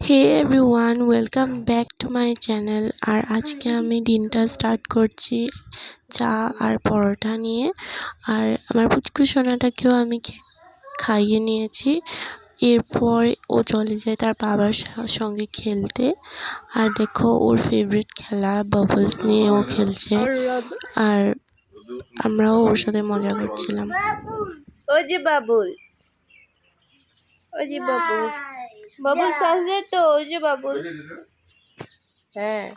Hey everyone, welcome back to my channel. আর আজকে আমি দিনটা স্টার্ট করছি চা আর পরোটা নিয়ে। আর আমার পুচকু সোনাটাকেও আমি খাইয়ে নিয়েছি। এরপর ও চলে যায় তার বাবার সঙ্গে খেলতে। আর দেখো ওর ফেভারিট খেলা বাবলস নিয়ে ও খেলছে, আর আমরাও ওর সাথে মজা করছিলাম। ওই যে বাবলস, ওই যে বাবলস, বাবলস আসবে তো, ওই যে বাবলস। হ্যাঁ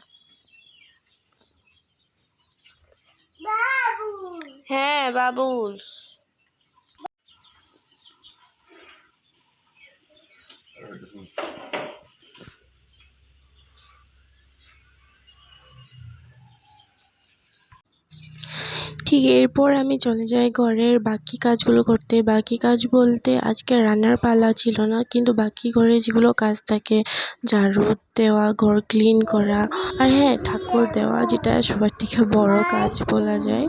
হ্যাঁ বাবলস। ঠিক এরপর আমি চলে যাই ঘরের বাকি কাজগুলো করতে। বাকি কাজ বলতে আজকে রান্নার পালা ছিল না, কিন্তু বাকি ঘরে যেগুলো কাজ থাকে, ঝাড়ু দেওয়া, ঘর ক্লিন করা, আর হ্যাঁ ঠাকুর দেওয়া, যেটা সবার থেকে বড় কাজ বলা যায়,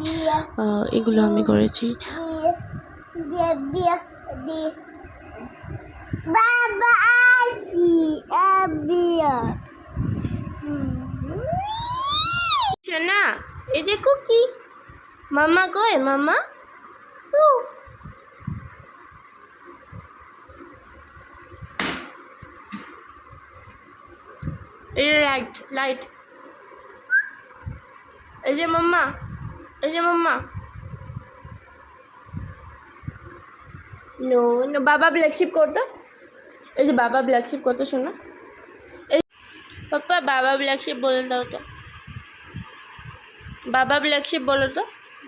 এগুলো আমি করেছি। শোনা, এই যে কুকি, মামা কই মামা? এই যে লাইট লাইট, এই যে মাম্মা, এই যে মাম্মা। নো নো, বাবা ব্ল্যাক শিপ করতো, এই যে বাবা ব্ল্যাক শিপ করতো শোনা। এই পাপ্পা বাবা ব্ল্যাক শিপ বলে দাও তো, বাবা ব্ল্যাক শিপ বলো তো।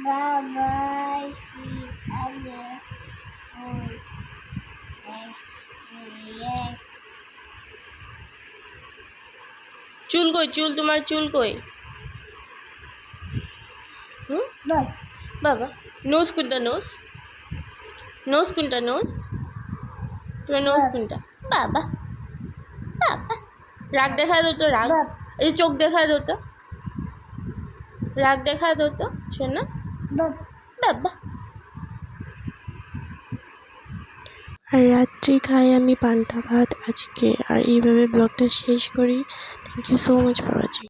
বাবা চুল কই, চুল তোমার চুল কই? বাবা নোজ কোনটা? নোজ, নোজ কোনটা? নোজ, তোমার নোজ কোনটা? বাবা বাবা, রাগ দেখা দো তো, রাগ। এই চোখ দেখা দো তো, রাগ দেখা দো তো শোনা। বাবা। আর রাত্রি খাই আমি পান্তা ভাত আজকে। আর এইভাবে ব্লগটা শেষ করি। Thank you so much for watching.